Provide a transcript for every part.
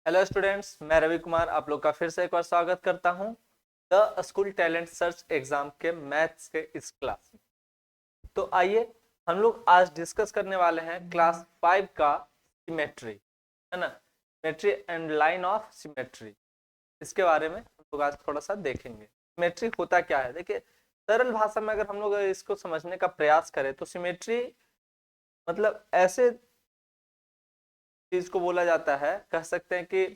Hello students, मैं रवि कुमार आप लोग का फिर से एक बार स्वागत करता हूं the school talent search exam के मैथ्स के इस क्लास में। तो आइए हम लोग आज डिस्कस करने वाले हैं क्लास 5 का सिमेट्री, है ना। Symmetry and line of symmetry, इसके बारे में हम लोग आज थोड़ा सा देखेंगे। सिमेट्री होता क्या है, देखिए सरल भाषा में अगर हम लोग इसको समझने का प्रयास करें तो सिमेट्री मतलब ऐसे चीज को बोला जाता है, कह सकते हैं कि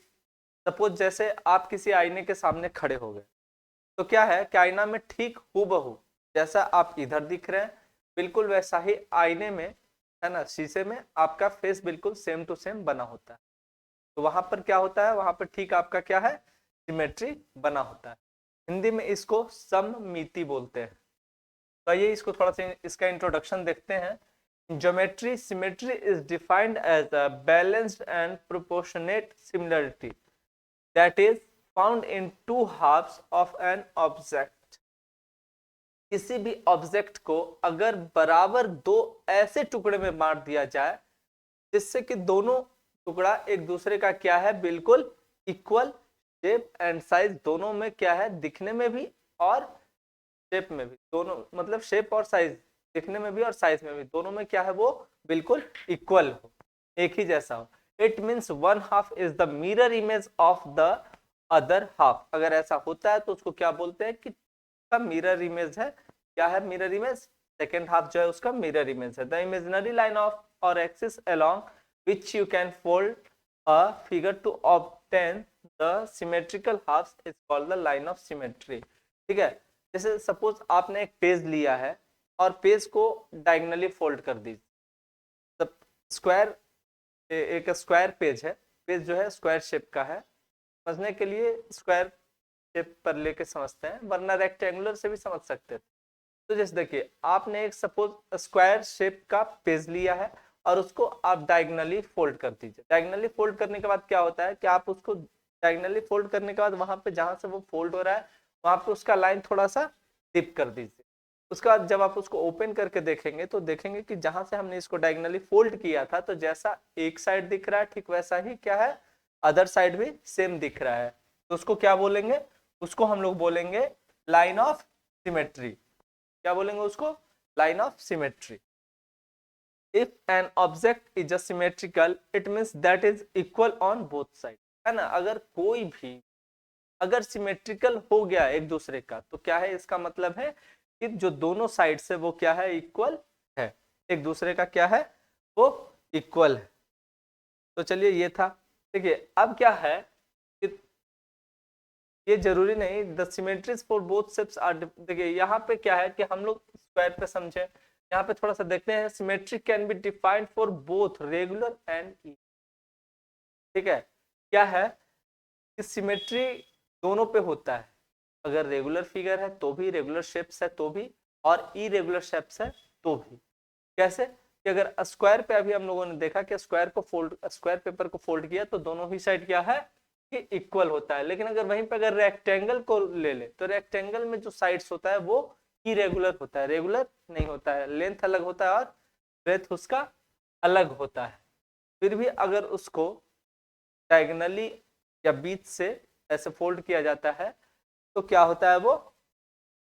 सपोज जैसे आप किसी आईने के सामने खड़े हो गए तो क्या है कि आईना में ठीक हूबहू जैसा आप इधर दिख रहे हैं बिल्कुल वैसा ही आईने में, है ना, शीशे में आपका फेस बिल्कुल सेम टू सेम बना होता है। तो वहां पर क्या होता है, वहां पर ठीक आपका क्या है, सिमेट्री बना होता है। हिंदी में इसको सममिति बोलते हैं। तो आइए इसको थोड़ा सा इसका इंट्रोडक्शन देखते हैं। Geometry symmetry is defined as a balanced and proportionate similarity that is found in two halves of an object। किसी भी ऑब्जेक्ट को अगर बराबर दो ऐसे टुकड़े में बांट दिया जाए जिससे कि दोनों टुकड़ा एक दूसरे का क्या है, बिल्कुल इक्वल शेप एंड साइज, दोनों में क्या है, दिखने में भी और शेप में भी, दोनों मतलब शेप और साइज, दिखने में भी और साइज में भी, दोनों में क्या है, वो बिल्कुल इक्वल हो, एक ही जैसा हो। It means one half is the mirror image of the other half. अगर ऐसा होता है तो उसको क्या बोलते हैं कि उसका मिरर इमेज है। क्या है मिरर इमेज? सेकेंड हाफ जो है उसका मिरर इमेज है। The imaginary line of or axis along which you can fold a figure to obtain the symmetrical half is called the line of symmetry. ठीक है, जैसे सपोज आपने एक page लिया है और पेज को डायगनली फोल्ड कर दीजिए। स्क्वायर, एक स्क्वायर पेज है, पेज जो है स्क्वायर शेप का है। समझने के लिए स्क्वायर शेप पर लेके समझते हैं, वरना रेक्टेंगुलर से भी समझ सकते थे। तो जैसे देखिए आपने एक सपोज स्क्वायर शेप का पेज लिया है और उसको आप डायगनली फोल्ड कर दीजिए। डायगनली फोल्ड करने के बाद क्या होता है कि आप उसको डायगनली फोल्ड करने के बाद वहां पे जहां से वो फोल्ड हो रहा है वहां पे उसका लाइन थोड़ा सा डिप कर दीजिए। उसके बाद जब आप उसको ओपन करके देखेंगे तो देखेंगे कि जहां से हमने इसको डायगनली फोल्ड किया था तो जैसा एक साइड दिख रहा है ठीक वैसा ही क्या है, अदर साइड भी सेम दिख रहा है। तो उसको क्या बोलेंगे, उसको हम लोग बोलेंगे लाइन ऑफ सिमेट्री। क्या बोलेंगे उसको? Line of symmetry. If an object is symmetrical it means that is equal on both side, है ना। अगर कोई भी अगर सिमेट्रिकल हो गया एक दूसरे का तो क्या है, इसका मतलब है कि जो दोनों साइड से वो क्या है, इक्वल है, एक दूसरे का क्या है, वो इक्वल है। तो चलिए ये था। देखिए अब क्या है कि ये जरूरी नहीं the symmetries for both shapes are. देखिए यहाँ पे क्या है कि हम लोग स्क्वायर पे समझे, यहाँ पे थोड़ा सा देखते हैं। Symmetry can be defined for both regular and E. ठीक है, क्या है कि सिमेट्री दोनों पे होता है। अगर रेगुलर फिगर है तो भी, रेगुलर शेप्स है तो भी, और इरेगुलर शेप्स है तो भी। कैसे कि अगर स्क्वायर पे अभी हम लोगों ने देखा कि स्क्वायर को फोल्ड, स्क्वायर पेपर को फोल्ड किया तो दोनों ही साइड क्या है कि इक्वल होता है। लेकिन अगर वहीं पे अगर रेक्टेंगल को ले ले तो रेक्टेंगल में जो साइड्स होता है वो इरेगुलर होता है, रेगुलर नहीं होता है। लेंथ अलग होता है और ब्रेथ उसका अलग होता है। फिर भी अगर उसको डायगनली या बीच से ऐसे फोल्ड किया जाता है तो क्या होता है, वो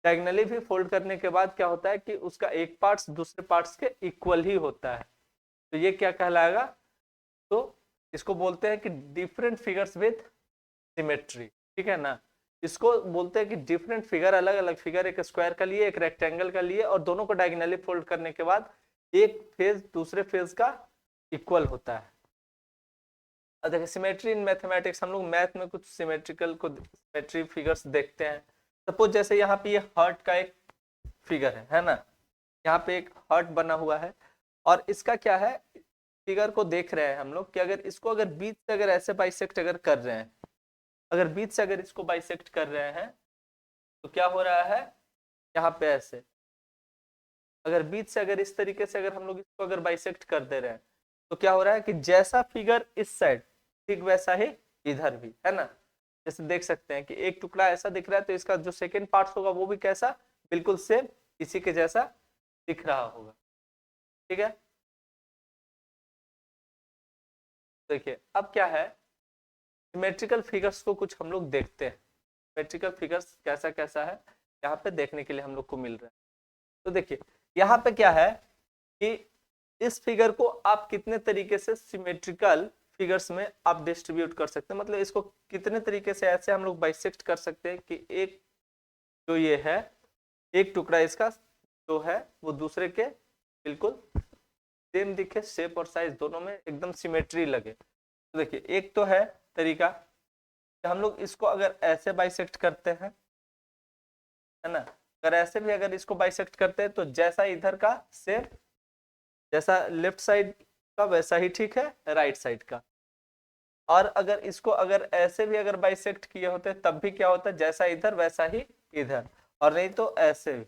डायगनली भी फोल्ड करने के बाद क्या होता है कि उसका एक पार्ट्स दूसरे पार्ट्स के इक्वल ही होता है। तो ये क्या कहलाएगा, तो इसको बोलते हैं कि डिफरेंट फिगर्स विथ सिमेट्री। ठीक है ना, इसको बोलते हैं कि डिफरेंट फिगर, अलग अलग फिगर, एक स्क्वायर का लिए एक रेक्टेंगल का लिए, और दोनों को डायगनली फोल्ड करने के बाद एक फेज दूसरे फेज का इक्वल होता है। देखिए सिमेट्री इन मैथमेटिक्स, हम लोग मैथ में कुछ सिमेट्रिकल को सिमेट्री फिगर्स देखते हैं। सपोज जैसे यहाँ पे ये हार्ट का एक फिगर है ना, यहाँ पे एक हार्ट बना हुआ है और इसका क्या है, फिगर को देख रहे हैं हम लोग कि अगर इसको अगर बीच से अगर ऐसे बाइसेक्ट अगर कर रहे हैं, अगर बीच से अगर इसको बाइसेक्ट कर रहे हैं तो क्या हो रहा है, यहाँ पे ऐसे अगर बीच से अगर इस तरीके से अगर हम लोग इसको अगर बाइसेक्ट कर दे रहे हैं तो क्या हो रहा है कि जैसा फिगर इस साइड ठीक वैसा ही इधर भी, है ना। जैसे देख सकते हैं कि एक टुकड़ा ऐसा दिख रहा है तो इसका जो सेकेंड पार्ट होगा वो भी कैसा, बिल्कुल सेम इसी के जैसा दिख रहा होगा। ठीक है, देखिए अब क्या है सिमेट्रिकल फिगर्स को कुछ हम लोग देखते हैं। सिमेट्रिकल फिगर्स कैसा कैसा है यहाँ पे देखने के लिए हम लोग को मिल रहा है। तो देखिए यहाँ पे क्या है कि इस फिगर को आप कितने तरीके से सिमेट्रिकल फिगर्स में आप डिस्ट्रीब्यूट कर सकते हैं, मतलब इसको कितने तरीके से ऐसे हम लोग बाइसेक्ट कर सकते हैं कि एक जो ये है एक टुकड़ा इसका जो है वो दूसरे के बिल्कुल सेम दिखे, शेप और साइज दोनों में एकदम सिमेट्री लगे। तो देखिए एक तो है तरीका कि हम लोग इसको अगर ऐसे बाइसेक्ट करते हैं, है ना, अगर ऐसे भी अगर इसको बाइसेक्ट करते हैं तो जैसा इधर का शेप, जैसा लेफ्ट साइड का वैसा ही ठीक है राइट साइड का। और अगर इसको अगर ऐसे भी अगर बाइसेक्ट किए होते तब भी क्या होता, जैसा इधर वैसा ही इधर, और नहीं तो ऐसे भी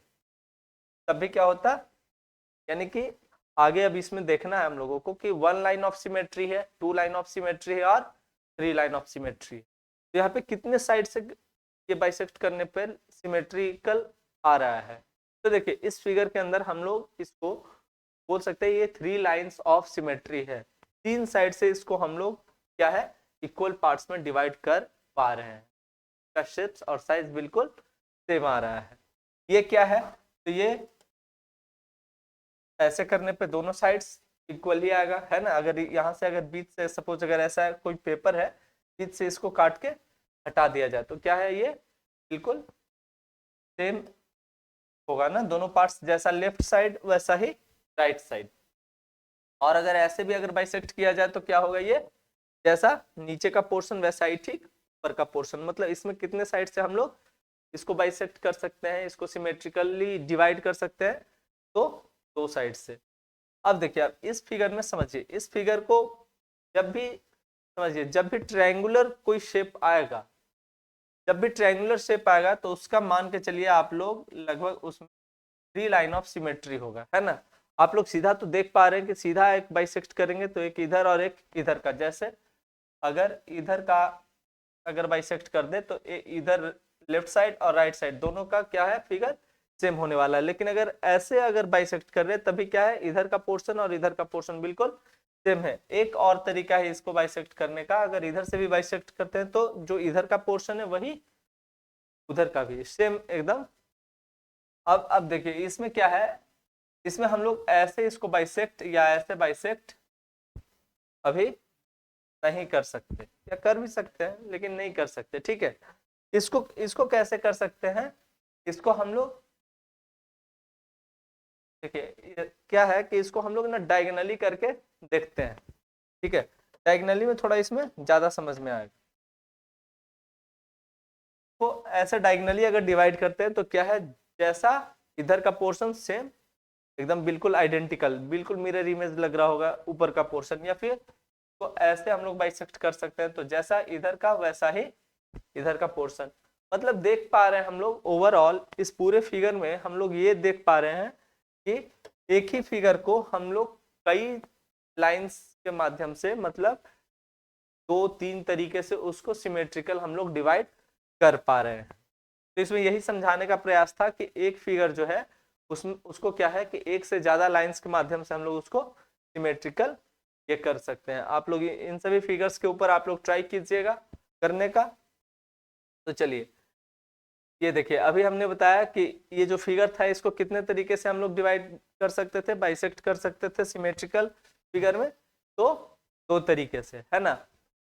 तब भी क्या होता, यानी कि आगे अब इसमें देखना है हम लोगों को कि 1 लाइन ऑफ सिमेट्री है, 2 लाइन ऑफ सिमेट्री है और 3 लाइन ऑफ सिमेट्री है। तो यहाँ पे कितने साइड से ये बाइसेक्ट करने पर सिमेट्रिकल आ रहा है। तो देखिए इस फिगर के अंदर हम लोग इसको बोल सकते हैं ये 3 लाइन्स ऑफ सिमेट्री है। 3 साइड से इसको हम लोग क्या है इक्वल पार्ट्स में डिवाइड कर पा रहे हैं, इसका शेप्स और साइज बिल्कुल सेम आ रहा है। ये क्या है, तो ये ऐसे करने पे दोनों साइड्स इक्वल ही आएगा, है ना। अगर यहाँ से अगर बीच से सपोज अगर ऐसा है, कोई पेपर है बीच से इसको काट के हटा दिया जाए तो क्या है ये बिल्कुल सेम होगा ना, दोनों पार्ट्स जैसा लेफ्ट साइड वैसा ही राइट साइड। और अगर ऐसे भी अगर बाइसेक्ट किया जाए तो क्या होगा, ये जैसा नीचे का पोर्शन वैसा ही ठीक ऊपर का पोर्शन। मतलब इसमें कितने साइड से हम लोग इसको बाइसेक्ट कर सकते हैं, इसको सिमेट्रिकली डिवाइड कर सकते हैं, तो 2 साइड से। अब देखिए आप इस फिगर में समझिए, इस फिगर को जब भी समझिए जब भी ट्रायंगुलर कोई शेप आएगा, जब भी ट्रायंगुलर शेप आएगा तो उसका मान के चलिए आप लोग लगभग उसमें 3 लाइन ऑफ सिमेट्री होगा, है ना। आप लोग सीधा तो देख पा रहे हैं कि सीधा एक बाइसेक्ट करेंगे तो एक इधर और एक इधर का, जैसे अगर इधर का अगर बाइसेक्ट कर दे तो इधर लेफ्ट साइड और राइट साइड दोनों का क्या है फिगर सेम होने वाला है। लेकिन अगर ऐसे अगर बाइसेक्ट कर रहे तभी क्या है इधर का पोर्शन और इधर का पोर्शन बिल्कुल सेम है। एक और तरीका है इसको बाइसेक्ट करने का, अगर इधर से भी बाइसेक्ट करते हैं तो जो इधर का पोर्शन है वही उधर का भी सेम एकदम। अब देखिए इसमें क्या है, इसमें हम लोग ऐसे इसको बाइसेक्ट या ऐसे बाइसेक्ट अभी नहीं कर सकते, या कर भी सकते हैं लेकिन नहीं कर सकते, ठीक है। इसको इसको कैसे कर सकते हैं, इसको हम लोग देखिए क्या है कि इसको हम लोग ना डायगोनली करके देखते हैं, ठीक है। डायगोनली में थोड़ा इसमें ज्यादा समझ में आएगा। तो ऐसे डायगोनली अगर डिवाइड करते हैं तो क्या है, जैसा इधर का पोर्शन सेम एकदम बिल्कुल आइडेंटिकल, बिल्कुल मिरर इमेज लग रहा होगा ऊपर का पोर्शन, या फिर तो ऐसे हम लोग बाइसेक्ट कर सकते हैं तो जैसा इधर का वैसा ही इधर का पोर्शन। मतलब देख पा रहे हैं हम लोग ओवरऑल इस पूरे फिगर में हम लोग ये देख पा रहे हैं कि एक ही फिगर को हम लोग कई लाइंस के माध्यम से मतलब 2-3 तरीके से उसको सिमेट्रिकल हम लोग डिवाइड कर पा रहे हैं। तो इसमें यही समझाने का प्रयास था कि एक फिगर जो है उसमें उसको क्या है कि एक से ज्यादा लाइंस के माध्यम से हम लोग उसको सिमेट्रिकल ये कर सकते हैं। आप लोग इन सभी फिगर्स के ऊपर आप लोग ट्राई कीजिएगा करने का। तो चलिए ये देखिए अभी हमने बताया कि ये जो फिगर था इसको कितने तरीके से हम लोग डिवाइड कर सकते थे, बाइसेक्ट कर सकते थे सिमेट्रिकल फिगर में, तो 2 तरीके से, है ना।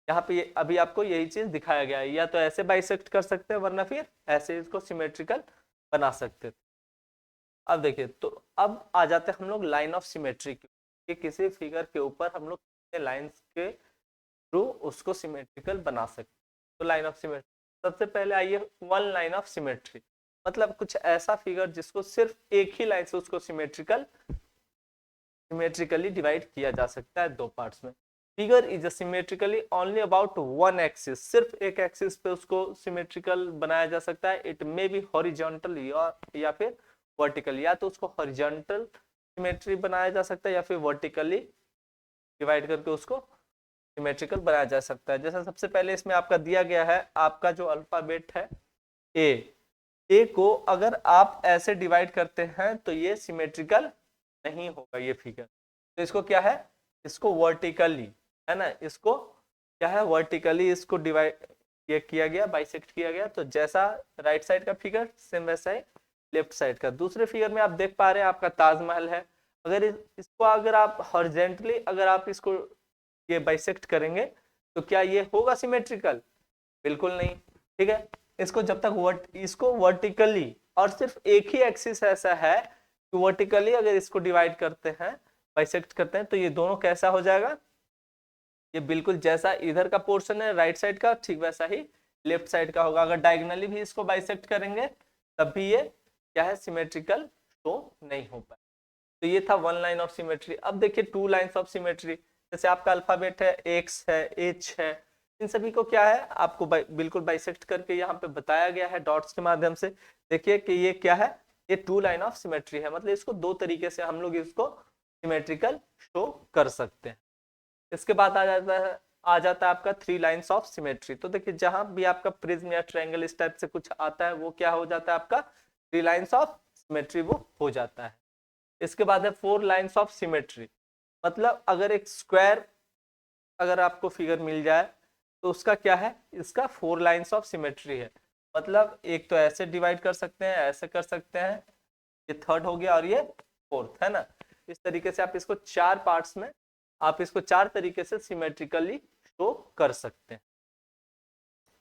यहाँ पे अभी आपको यही चीज दिखाया गया है, या तो ऐसे बाइसेक्ट कर सकते हैं वरना फिर ऐसे इसको सिमेट्रिकल बना सकते थे। अब देखिए तो अब आ जाते हैं हम लोग लाइन ऑफ सिमेट्री कि किसी फिगर के ऊपर हम लोग कितने लाइंस के थ्रू उसको सिमेट्रिकल बना सकते। तो लाइन ऑफ सिमेट्री सबसे पहले आइए 1 लाइन ऑफ सिमेट्री, मतलब कुछ ऐसा फिगर जिसको सिर्फ एक ही लाइन से उसको सिमेट्रिकली डिवाइड किया जा सकता है 2 पार्ट्स में। Figure is symmetrically only about 1 axis, सिर्फ एक एक्सिस पे उसको सिमेट्रिकल बनाया जा सकता है। इट मे बी हॉरिजॉन्टल या फिर वर्टिकल, या तो उसको हॉरिजॉन्टल सिमेट्री बनाया जा सकता है या फिर वर्टिकली डिवाइड करके उसको सिमेट्रिकल बनाया जा सकता है। जैसा सबसे पहले इसमें आपका दिया गया है आपका जो अल्फाबेट है ए को अगर आप ऐसे डिवाइड करते हैं तो ये सिमेट्रिकल नहीं होगा ये फिगर। तो इसको क्या है, इसको वर्टिकली, है ना, इसको क्या है, वर्टिकली इसको डिवाइड ये किया गया, बाइसेक्ट किया गया। तो जैसा राइट साइड का फिगर सेम वैसा ही लेफ्ट साइड का। दूसरे फिगर में आप देख पा रहे हैं आपका ताजमहल है। अगर इसको अगर आप हॉरिजेंटली अगर आप इसको ये बाइसेक्ट करेंगे तो क्या ये होगा सिमेट्रिकल? बिल्कुल नहीं। ठीक है, इसको जब तक इसको वर्टिकली और सिर्फ एक ही एक्सिस ऐसा है कि वर्टिकली अगर इसको डिवाइड करते हैं, बाइसेक्ट करते हैं, तो ये दोनों कैसा हो जाएगा, ये बिल्कुल जैसा इधर का पोर्शन है राइट साइड का ठीक वैसा ही लेफ्ट साइड का होगा। अगर डायगोनली भी इसको बाइसेक्ट करेंगे तब भी ये क्या है, सिमेट्रिकल शो नहीं हो पाए। तो ये था वन लाइन ऑफ सिमेट्री। अब देखिए टू लाइंस ऑफ सिमेट्री। जैसे आपका अल्फाबेट है, एक्स है, एच है, इन सभी को क्या है आपको बिल्कुल बाइसेक्ट करके यहाँ पे बताया गया है डॉट्स के माध्यम से। देखिए कि ये क्या है, ये टू लाइन ऑफ सिमेट्री है। मतलब इसको दो तरीके से हम लोग इसको सिमेट्रिकल शो कर सकते हैं। इसके बाद आ जाता है आपका थ्री लाइंस ऑफ सिमेट्री। तो देखिए जहां भी आपका प्रिज्म या ट्रायंगल इस टाइप से कुछ आता है वो क्या हो जाता है आपका थ्री लाइंस ऑफ सिमेट्री वो हो जाता है। इसके बाद है फोर लाइंस ऑफ सिमेट्री। मतलब अगर एक स्क्वायर अगर आपको फिगर मिल जाए तो उसका क्या है, इसका फोर लाइंस ऑफ सिमेट्री है। मतलब एक तो ऐसे डिवाइड कर सकते हैं, ऐसे कर सकते हैं, ये थर्ड हो गया और ये फोर्थ है ना। इस तरीके से आप इसको चार पार्ट्स में आप इसको चार तरीके से सिमेट्रिकली शो कर सकते हैं।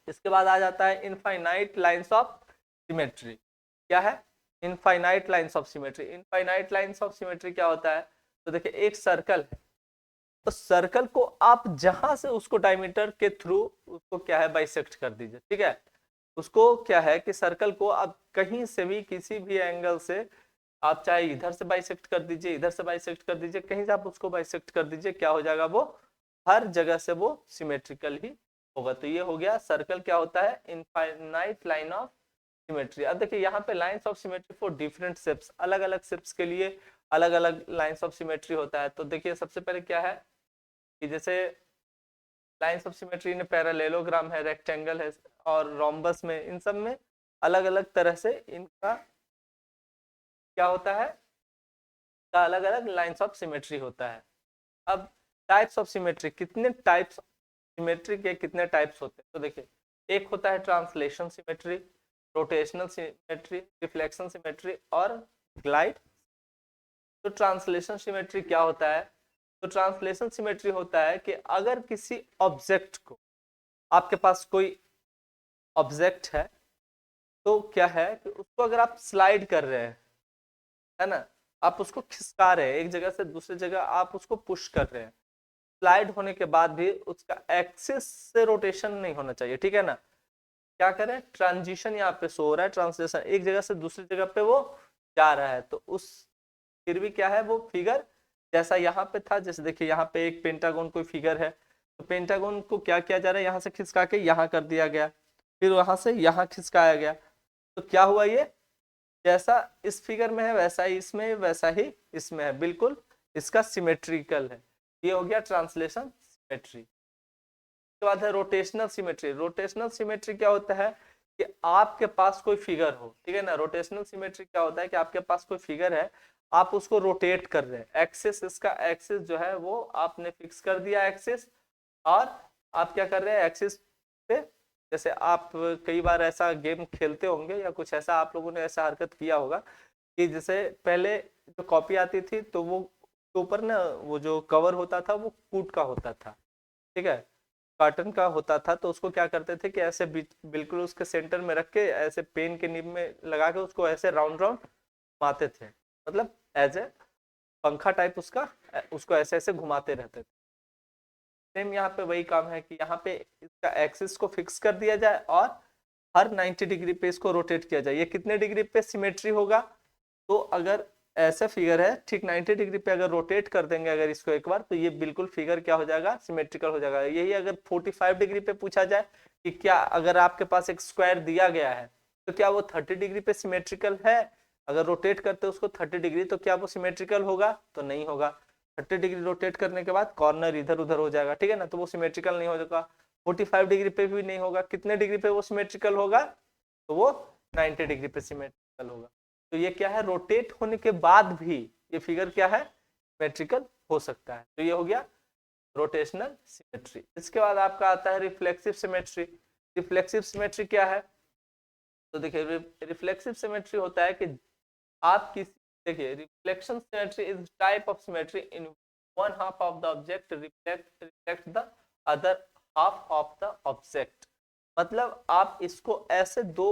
इसके बाद आ जाता है इनफाइनाइट लाइंस ऑफ सिमेट्री। क्या है, infinite lines of symmetry. Infinite lines of symmetry क्या होता है, तो देखिए एक सर्कल है, तो सर्कल को आप जहां से उसको डायमीटर के थ्रू उसको क्या है बाइसेक्ट कर दीजिए। ठीक है, उसको क्या है कि सर्कल को आप कहीं से भी किसी भी एंगल से आप चाहे इधर से बाइसेक्ट कर दीजिए, इधर से बाइसेक्ट कर दीजिए, कहीं से आप उसको बाइसेक्ट कर दीजिए, क्या हो जाएगा, वो हर जगह से वो सिमेट्रिकल ही होगा। तो ये हो गया सर्कल क्या होता है, इनफाइनाइट लाइन ऑफ सिमेट्री। अब देखिए यहाँ पे lines of symmetry for different shapes, अलग अलग शेप्स के लिए अलग अलग लाइंस ऑफ सिमेट्री होता है। तो देखिए सबसे पहले क्या है कि जैसे lines of symmetry in parallelogram है, रेक्टेंगल है और रोम्बस में, इन सब में अलग अलग तरह से इनका क्या होता है, अलग अलग लाइंस ऑफ सिमेट्री होता है। अब टाइप्स ऑफ सिमेट्री, कितने टाइप्स सिमेट्री के कितने टाइप्स होते हैं, तो देखिए एक होता है translation symmetry, rotational symmetry, reflection symmetry और ग्लाइड। तो ट्रांसलेशन सिमेट्री क्या होता है, तो ट्रांसलेशन सिमेट्री होता है कि अगर किसी ऑब्जेक्ट को, आपके पास कोई ऑब्जेक्ट है, तो क्या है कि उसको अगर आप स्लाइड कर रहे हैं, है ना, आप उसको खिसका रहे हैं एक जगह से दूसरी जगह, आप उसको पुश कर रहे हैं, स्लाइड होने के बाद भी उसका एक्सिस से रोटेशन नहीं होना चाहिए। ठीक है ना, क्या करें, ट्रांजिशन यहाँ पे शो हो रहा है, ट्रांसलेशन, एक जगह से दूसरी जगह पे वो जा रहा है। तो उस फिर भी क्या है, वो फिगर जैसा यहाँ पे था, जैसे देखिए यहाँ पे एक पेंटागोन कोई फिगर है, तो पेंटागोन को क्या किया जा रहा है, यहाँ से खिसका के यहाँ कर दिया गया, फिर वहां से यहाँ खिसकाया गया। तो क्या हुआ, ये जैसा इस फिगर में है वैसा ही इसमें, वैसा ही इसमें है, बिल्कुल इसका सिमेट्रिकल है। ये हो गया ट्रांसलेशन सिमेट्री। उसके बाद है रोटेशनल सिमेट्री। रोटेशनल सिमेट्री क्या होता है कि आपके पास कोई फिगर हो, ठीक है ना, रोटेशनल सिमेट्री क्या होता है कि आपके पास कोई फिगर है, आप उसको रोटेट कर रहे हैं, एक्सिस, इसका एक्सिस जो है वो आपने फिक्स कर दिया एक्सिस, और आप क्या कर रहे हैं एक्सिस पे, जैसे आप कई बार ऐसा गेम खेलते होंगे या कुछ ऐसा आप लोगों ने ऐसा हरकत किया होगा कि जैसे पहले जो कॉपी आती थी तो वो ऊपर ना वो जो कवर होता था वो कूट का होता था, ठीक है, कार्टन का होता था। तो उसको क्या करते थे कि ऐसे बिल्कुल उसके सेंटर में रख के ऐसे पेन के निब में लगा के उसको ऐसे राउंड राउंड घुमाते थे, मतलब एज ए पंखा टाइप उसका, उसको ऐसे ऐसे घुमाते रहते थे। सेम यहाँ पे वही काम है कि यहाँ पे इसका एक्सिस को फिक्स कर दिया जाए और हर 90 डिग्री पे इसको रोटेट किया जाए। ये कितने डिग्री पे सिमेट्री होगा, तो अगर ऐसा फिगर है ठीक 90 डिग्री पे अगर रोटेट कर देंगे अगर इसको एक बार, तो ये बिल्कुल फिगर क्या हो जाएगा, सिमेट्रिकल हो जाएगा। यही अगर 45 डिग्री पे पूछा जाए कि क्या अगर आपके पास एक स्क्वायर दिया गया है तो क्या वो 30 डिग्री पे सिमेट्रिकल है, अगर रोटेट करते उसको 30 डिग्री तो क्या वो सिमेट्रिकल होगा, तो नहीं होगा। 30 डिग्री रोटेट करने के बाद कॉर्नर इधर उधर हो जाएगा, ठीक है ना, तो वो सिमेट्रिकल नहीं हो जाएगा। 45 डिग्री पे भी नहीं होगा, कितने डिग्री पे वो सिमेट्रिकल होगा, तो वो 90 डिग्री पे सिमेट्रिकल होगा। तो ये क्या है, रोटेट होने के बाद भी ये फिगर क्या है, सिमेट्रिकल हो सकता है। तो ये हो गया रोटेशनल सिमेट्री। इसके बाद आपका आता है रिफ्लेक्सिव सिमेट्री। रिफ्लेक्सिव सिमेट्री क्या है? तो देखिए रिफ्लेक्सिव सिमेट्री होता है कि आप किसी, देखिए reflection symmetry is type of symmetry in one half of the object reflect the other half of the object. मतलब आप इसको ऐसे दो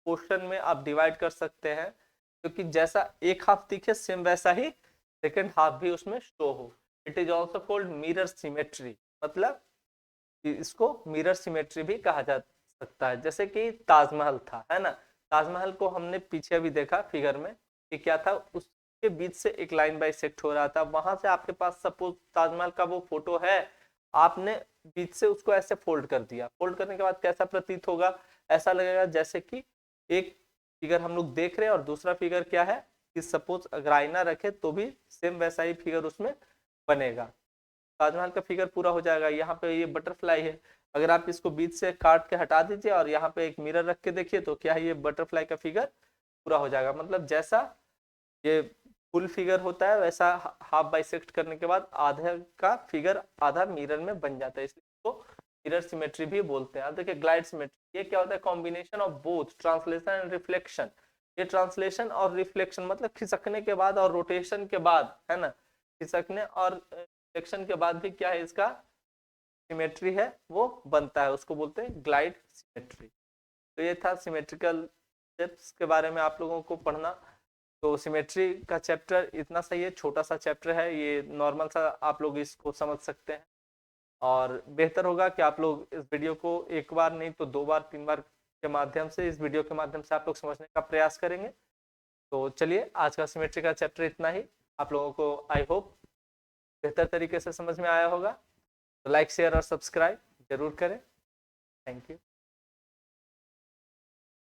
पोर्शन में आप डिवाइड कर सकते हैं, क्योंकि जैसा एक हाफ दिखे सेम वैसा ही सेकेंड हाफ भी उसमें शो हो। It is also called mirror symmetry. मतलब इसको मिरर सिमेट्री भी कहा जा सकता है। जैसे कि ताजमहल था, है ना, ताजमहल को हमने पीछे भी देखा फिगर में कि क्या था, उसके बीच से एक लाइन बाइसेक्ट हो रहा था। वहां से आपके पास सपोज ताजमहल का वो फोटो है, आपने बीच से उसको ऐसे फोल्ड कर दिया। फोल्ड करने के बाद कैसा प्रतीत होगा? ऐसा लगेगा जैसे कि एक फिगर हम लोग देख रहे हैं और दूसरा फिगर क्या है कि सपोज अगर आईना रखे तो भी सेम वैसा ही फिगर उसमें बनेगा। ताजमहल का फिगर पूरा हो जाएगा। यहाँ पे ये बटरफ्लाई है, अगर आप इसको बीच से काट के हटा दीजिए और यहाँ पे एक मिरर रख के देखिए तो क्या है, ये बटरफ्लाई का फिगर पूरा हो जाएगा। मतलब जैसा ये फुल फिगर होता है वैसा हाफ बाइसेक्ट करने के बाद आधा का फिगर आधा मिरर में बन जाता है, इसलिए इसको मिरर सिमेट्री भी बोलते हैं। अब देखिए ग्लाइड सिमेट्री, ये क्या होता है? Combination of both translation and reflection. ये ट्रांसलेशन और रिफ्लेक्शन मतलब खिसकने के बाद और रोटेशन के बाद, है ना, खिसकने और रिफ्लेक्शन के बाद भी क्या है, इसका सिमेट्री है वो बनता है, उसको बोलते हैं ग्लाइड सिमेट्री। तो ये था सिमेट्रिकल स्टेप्स के बारे में आप लोगों को पढ़ना। तो सिमेट्री का चैप्टर इतना सही है, छोटा सा चैप्टर है ये, नॉर्मल सा आप लोग इसको समझ सकते हैं। और बेहतर होगा कि आप लोग इस वीडियो को एक बार नहीं तो 2 बार 3 बार के माध्यम से, इस वीडियो के माध्यम से आप लोग समझने का प्रयास करेंगे। तो चलिए आज का सिमेट्री का चैप्टर इतना ही। आप लोगों को आई होप बेहतर तरीके से समझ में आया होगा। तो लाइक शेयर और सब्सक्राइब जरूर करें। Thank you.